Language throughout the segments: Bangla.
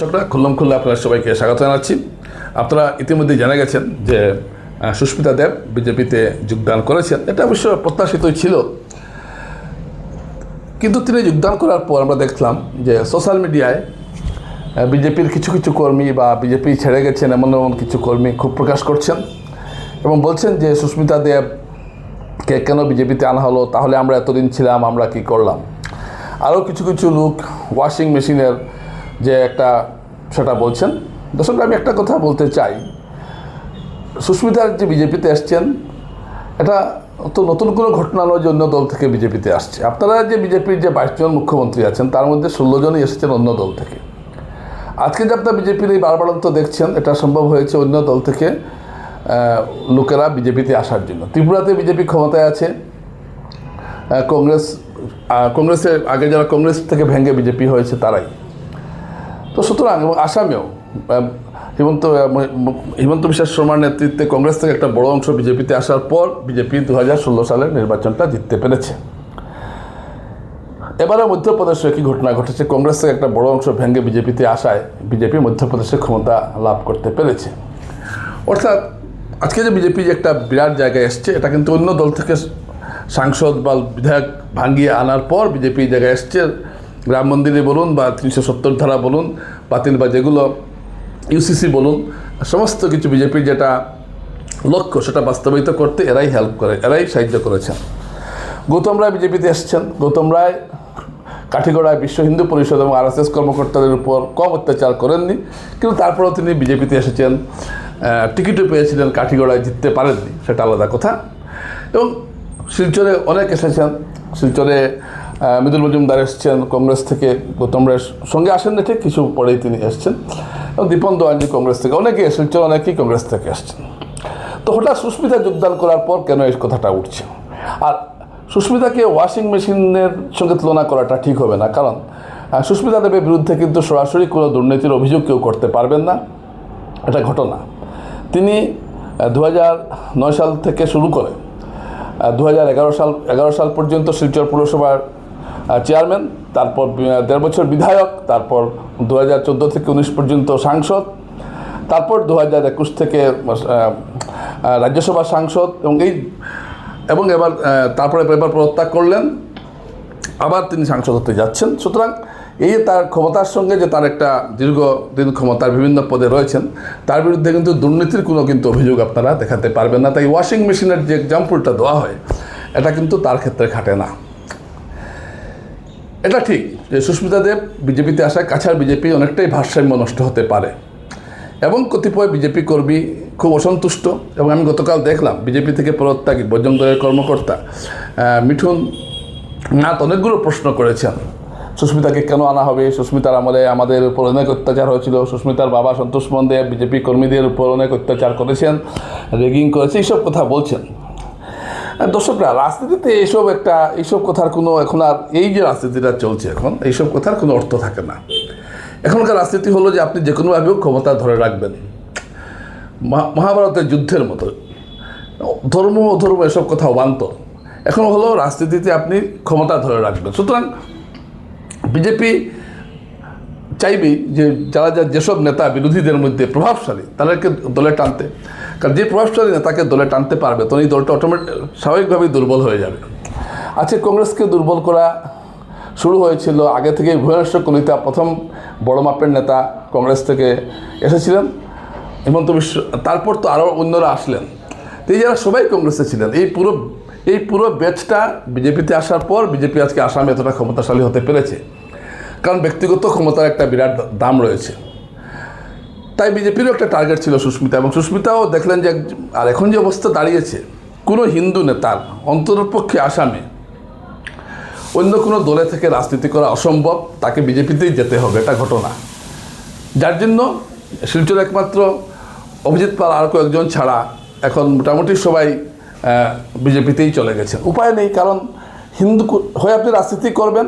দর্শকরা খুল্লম খুল্লা আপনারা সবাইকে স্বাগত জানাচ্ছি। আপনারা ইতিমধ্যে জেনে গেছেন যে সুস্মিতা দেব বিজেপিতে যোগদান করেছেন। এটা অবশ্য প্রত্যাশিতই ছিল, কিন্তু তিনি যোগদান করার পর আমরা দেখলাম যে সোশ্যাল মিডিয়ায় বিজেপির কিছু কিছু কর্মী বা বিজেপি ছেড়ে গেছেন এমন এমন কিছু কর্মী খুব প্রকাশ করছেন এবং বলছেন যে সুস্মিতা দেবকে কেন বিজেপিতে আনা হলো, তাহলে আমরা এতদিন ছিলাম, আমরা কি করলাম। আরও কিছু কিছু লোক ওয়াশিং মেশিনের যে একটা সেটা বলছেন। দর্শক, আমি একটা কথা বলতে চাই, সুস্মিতার যে বিজেপিতে আসছেন এটা তো নতুন কোনো ঘটনা নয় যে অন্য দল থেকে বিজেপিতে আসছে। আপনারা যে বিজেপির যে 22 জন মুখ্যমন্ত্রী আছেন তার মধ্যে 16 জনই এসেছেন অন্য দল থেকে। আজকে যে আপনার বিজেপির এই বাড়বাড়ন্ত দেখছেন, এটা সম্ভব হয়েছে অন্য দল থেকে লোকেরা বিজেপিতে আসার জন্য। ত্রিপুরাতে বিজেপি ক্ষমতায় আছে, কংগ্রেসের আগে যারা কংগ্রেস থেকে ভেঙে বিজেপি হয়েছে তারাই তো। সুতরাং এবং আসামেও হিমন্ত বিশ্ব শর্মার নেতৃত্বে কংগ্রেস থেকে একটা বড় অংশ বিজেপিতে আসার পর বিজেপি 2016 সালের নির্বাচনটা জিততে পেরেছে। এবারে মধ্যপ্রদেশে একই ঘটনা ঘটেছে, কংগ্রেস থেকে একটা বড় অংশ ভেঙে বিজেপিতে আসায় বিজেপি মধ্যপ্রদেশে ক্ষমতা লাভ করতে পেরেছে। অর্থাৎ আজকে যে বিজেপি যে একটা বিরাট জায়গায় এসছে, এটা কিন্তু অন্য দল থেকে সাংসদ বা বিধায়ক ভাঙিয়ে আনার পর বিজেপি জায়গায় এসছে। রাম মন্দিরে বলুন বা 370 ধারা বলুন বাতিল বা যেগুলো ইউসিসি বলুন, সমস্ত কিছু বিজেপির যেটা লক্ষ্য সেটা বাস্তবায়িত করতে এরাই হেল্প করে, এরাই সাহায্য করেছেন। গৌতম রায় বিজেপিতে এসেছেন। গৌতম রায় কাঠিগড়ায় বিশ্ব হিন্দু পরিষদ এবং RSS কর্মকর্তাদের উপর কম অত্যাচার করেননি, কিন্তু তারপরেও তিনি বিজেপিতে এসেছেন, টিকিটও পেয়েছিলেন, কাঠিগড়ায় জিততে পারেননি, সেটা আলাদা কথা। এবং শিলচরে অনেক এসেছেন, শিলচরে মৃদুল মজুমদার এসছেন কংগ্রেস থেকে, গৌতম রায়ের সঙ্গে আসেন না ঠিক, কিছু পরেই তিনি এসছেন। এবং দীপন দোয়ানজি কংগ্রেস থেকে, অনেকেই শিলচর অনেকেই কংগ্রেস থেকে আসছেন। তো হঠাৎ সুস্মিতা যোগদান করার পর কেন এই কথাটা উঠছে? আর সুস্মিতাকে ওয়াশিং মেশিনের সঙ্গে তুলনা করাটা ঠিক হবে না, কারণ সুস্মিতা দেবের বিরুদ্ধে কিন্তু সরাসরি কোনো দুর্নীতির অভিযোগ কেউ করতে পারবেন না, এটা ঘটনা। তিনি 2009 সাল থেকে শুরু করে 2011 সাল পর্যন্ত শিলচর পৌরসভার চেয়ারম্যান, তারপর 1.5 বছর বিধায়ক, তারপর 2014 থেকে 19 পর্যন্ত সাংসদ, তারপর 2021 থেকে রাজ্যসভার সাংসদ এবং এবার পদত্যাগ করলেন, আবার তিনি সাংসদ হতে যাচ্ছেন। সুতরাং এই তার ক্ষমতার সঙ্গে যে তার একটা দীর্ঘদিন ক্ষমতার বিভিন্ন পদে রয়েছেন, তার বিরুদ্ধে কিন্তু দুর্নীতির কোনো কিন্তু অভিযোগ আপনারা দেখাতে পারবেন না। তাই ওয়াশিং মেশিনের যে এক্সাম্পলটা দেওয়া হয় এটা কিন্তু তার ক্ষেত্রে খাটে না। এটা ঠিক যে সুস্মিতা দেব বিজেপিতে আসায় কাছাড় বিজেপি অনেকটাই ভারসাম্য নষ্ট হতে পারে এবং কতিপয় বিজেপি কর্মী খুব অসন্তুষ্ট। এবং আমি গতকাল দেখলাম বিজেপি থেকে পদত্যাগী বজরং দলের কর্মকর্তা মিঠুন নাথ অনেকগুলো প্রশ্ন করেছেন, সুস্মিতাকে কেন আনা হবে, সুস্মিতার আমলে আমাদের উপর অনেক অত্যাচার হয়েছিল, সুস্মিতার বাবা সন্তোষ দেব বিজেপি কর্মীদের উপর অনেক অত্যাচার করেছেন, র্যাগিং করেছে, এইসব কথা বলছেন। দর্শকরা, রাজনীতিতে এইসব কথার কোনো এখন আর এই যে রাজনীতিটা চলছে এখন, এইসব কথার কোনো অর্থ থাকে না। এখনকার রাজনীতি হলো যে আপনি যে কোনোভাবেও ক্ষমতা ধরে রাখবেন, মহাভারতের যুদ্ধের মতো। ধর্ম অধর্ম এসব কথা অবান্তর। এখন হলো রাজনীতিতে আপনি ক্ষমতা ধরে রাখবেন। সুতরাং বিজেপি চাইবে যে যেসব নেতা বিরোধীদের মধ্যে প্রভাবশালী তাদেরকে দলে টানতে, কারণ যে প্রভাবশালী নেতাকে দলে টানতে পারবে তখন এই দলটা স্বাভাবিকভাবেই দুর্বল হয়ে যাবে। আজকে কংগ্রেসকে দুর্বল করা শুরু হয়েছিল আগে থেকেই। ভুবনেশ্বর কলিতা প্রথম বড় মাপের নেতা কংগ্রেস থেকে এসেছিলেন, হিমন্ত বিশ্ব, তারপর তো আরও অন্যরা আসলেন। তো এই যারা সবাই কংগ্রেসে ছিলেন, এই পুরো ব্যাচটা বিজেপিতে আসার পর বিজেপি আজকে আসামে এতটা ক্ষমতাশালী হতে পেরেছে, কারণ ব্যক্তিগত ক্ষমতার একটা বিরাট দাম রয়েছে। তাই বিজেপিরও একটা টার্গেট ছিল সুস্মিতা, এবং সুস্মিতাও দেখলেন যে আর এখন যে অবস্থা দাঁড়িয়েছে, কোনো হিন্দু নেতার অন্তরপক্ষে আসামে অন্য কোনো দলে থেকে রাজনীতি করা অসম্ভব, তাকে বিজেপিতেই যেতে হবে, এটা ঘটনা। যার জন্য শিলচর একমাত্র অভিজিৎ পাল আর কয়েকজন ছাড়া এখন মোটামুটি সবাই বিজেপিতেই চলে গেছে। উপায় নেই, কারণ হিন্দু হয়ে আপনি রাজনীতি করবেন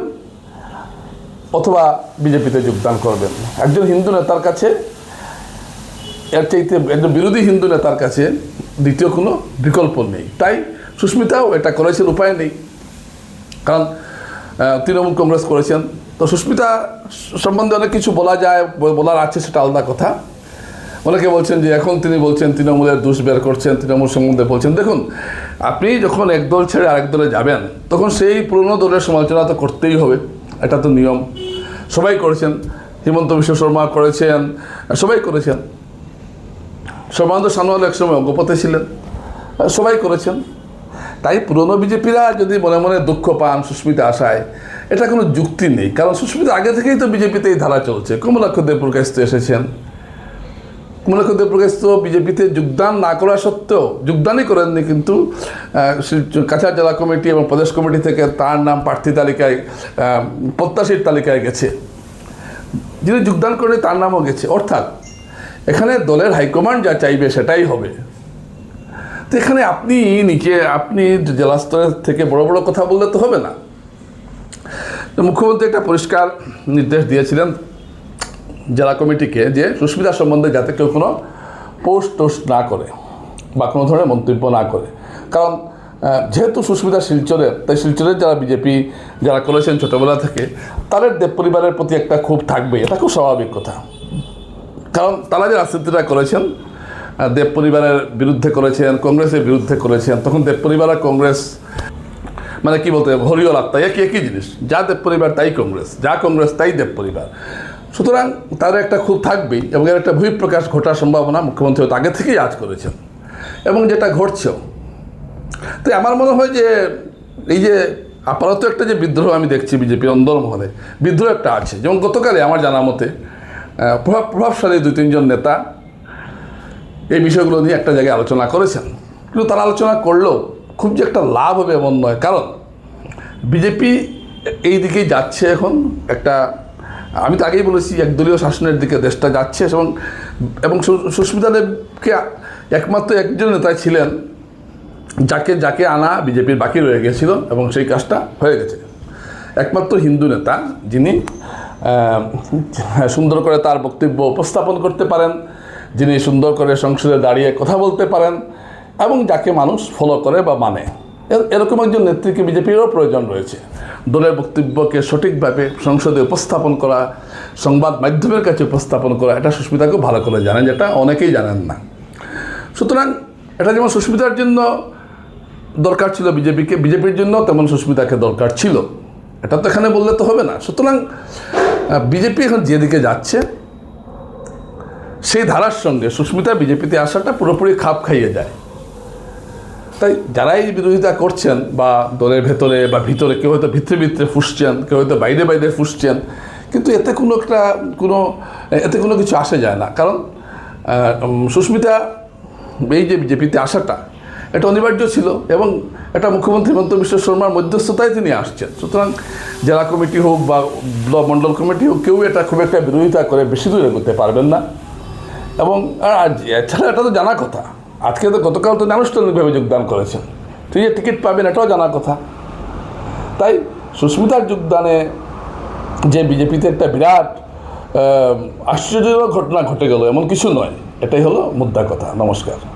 অথবা বিজেপিতে যোগদান করবেন। একজন হিন্দু নেতার কাছে এর চাইতে একজন বিরোধী হিন্দু নেতার কাছে দ্বিতীয় কোনো বিকল্প নেই। তাই সুস্মিতাও এটা করেছেন, উপায় নেই, কারণ তৃণমূল কংগ্রেস করেছেন, তো সুস্মিতা সম্বন্ধে অনেক কিছু বলা যায়, বলার আছে, সেটা আলাদা কথা। অনেকে বলছেন যে এখন তিনি বলছেন তৃণমূলের দোষ বের করছেন, তৃণমূল সম্বন্ধে বলছেন। দেখুন, আপনি যখন এক দল ছেড়ে আরেক দলে যাবেন তখন সেই পুরনো দলের সমালোচনা তো করতেই হবে, এটা তো নিয়ম। সবাই করেছেন, হিমন্ত বিশ্ব শর্মা করেছেন, সবাই করেছেন। সর্বানন্দ সানোয়াল একসময় অঙ্গপথে ছিলেন, সবাই করেছেন। তাই পুরনো বিজেপিরা যদি মনে মনে দুঃখ পান সুস্মিতা আসায়, এটা কোনো যুক্তি নেই। কারণ সুস্মিতা আগে থেকেই তো বিজেপিতে এই ধারা চলছে। কমলাক্ষ দেবপ্রকাশ এসেছেন, কমলাক্ষ দেবপ্রকাশ বিজেপিতে যোগদান না করা সত্ত্বেও, যোগদানই করেননি, কিন্তু কাছাড় জেলা কমিটি এবং প্রদেশ কমিটি থেকে তার নাম প্রার্থী তালিকায়, প্রত্যাশীর তালিকায় গেছে। যিনি যোগদান করেনি তার নামও গেছে। অর্থাৎ এখানে দলের হাইকমান্ড যা চাইবে সেটাই হবে। তো এখানে আপনি জেলা স্তরের থেকে বড় বড় কথা বললে তো হবে না। মুখ্যমন্ত্রী একটা পরিষ্কার নির্দেশ দিয়েছিলেন জেলা কমিটিকে যে সুস্মিতা সম্বন্ধে যাতে কেউ কোনো পোস্ট না করে বা কোনো ধরনের মন্তব্য না করে। কারণ যেহেতু সুস্মিতা শিলচরের, তাই শিলচরের যারা বিজেপি যারা করেছেন ছোটোবেলা থেকে, তাদের দেব পরিবারের প্রতি একটা ক্ষোভ থাকবে, এটা খুব স্বাভাবিক কথা। কারণ তারা যে রাজনীতিটা করেছেন, দেব পরিবারের বিরুদ্ধে করেছেন, কংগ্রেসের বিরুদ্ধে করেছেন, তখন দেব পরিবার আর কংগ্রেস মানে কি বলতে হবে, হরিও লাত্তা একই জিনিস। যা দেব পরিবার তাই কংগ্রেস, যা কংগ্রেস তাই দেব পরিবার। সুতরাং তাদের একটা খুব থাকবেই, এবং এর একটা বহিঃপ্রকাশ ঘটার সম্ভাবনা মুখ্যমন্ত্রী হয়তো আগে থেকেই আজ করেছেন, এবং যেটা ঘটছেও। তাই আমার মনে হয় যে এই যে আপাতত একটা যে বিদ্রোহ আমি দেখছি বিজেপির অন্দরমহলে, বিদ্রোহ একটা আছে। যেমন গতকালে আমার জানা মতে প্রভাবশালী 2-3 জন নেতা এই বিষয়গুলো নিয়ে একটা জায়গায় আলোচনা করেছেন, কিন্তু তারা আলোচনা করলেও খুব যে একটা লাভ হবে এমন নয়। কারণ বিজেপি এই দিকেই যাচ্ছে এখন, একটা আমি তো আগেই বলেছি একদলীয় শাসনের দিকে দেশটা যাচ্ছে। এবং সুস্মিতা দেবকে একমাত্র একজন নেতা ছিলেন যাকে আনা বিজেপির বাকি রয়ে গেছিল, এবং সেই কাজটা হয়ে গেছে। একমাত্র হিন্দু নেতা যিনি সুন্দর করে তার বক্তব্য উপস্থাপন করতে পারেন, যিনি সুন্দর করে সংসদে দাঁড়িয়ে কথা বলতে পারেন, এবং যাকে মানুষ ফলো করে বা মানে, এরকম একজন নেত্রীকে বিজেপিরও প্রয়োজন রয়েছে। দলের বক্তব্যকে সঠিকভাবে সংসদে উপস্থাপন করা, সংবাদ মাধ্যমের কাছে উপস্থাপন করা, এটা সুস্মিতাকেও ভালো করে জানেন, যেটা অনেকেই জানেন না। সুতরাং এটা যেমন সুস্মিতার জন্য দরকার ছিল বিজেপির জন্য তেমন সুস্মিতাকে দরকার ছিল। এটা তো এখানে বললে তো হবে না। সুতরাং বিজেপি এখন যেদিকে যাচ্ছে সেই ধারার সঙ্গে সুস্মিতা বিজেপিতে আসাটা পুরোপুরি খাপ খাইয়ে যায়। তাই যারাই বিরোধিতা করছেন বা দলের ভেতরে বা ভিতরে, কেউ হয়তো ভিতরে ফুসছেন, কেউ হয়তো বাইরে ফুসছেন, কিন্তু এতে কোনো কিছু আসে যায় না। কারণ সুস্মিতা এই যে বিজেপিতে আসাটা এটা অনিবার্য ছিল, এবং এটা মুখ্যমন্ত্রী হিমন্ত বিশ্ব শর্মার মধ্যস্থতায় তিনি আসছেন। সুতরাং জেলা কমিটি হোক বা ব্লক মণ্ডল কমিটি হোক, কেউ এটা খুব একটা বিরোধিতা করে বেশি দূরে করতে পারবেন না। এবং এছাড়া এটা তো জানা কথা, আজকে তো গতকাল তো আনুষ্ঠানিকভাবে যোগদান করেছেন, তুই যে টিকিট পাবেন এটাও জানা কথা। তাই সুস্মিতার যোগদানে যে বিজেপিতে একটা বিরাট আশ্চর্যজনক ঘটনা ঘটে গেল এমন কিছু নয়, এটাই হলো মুদ্রা কথা। নমস্কার।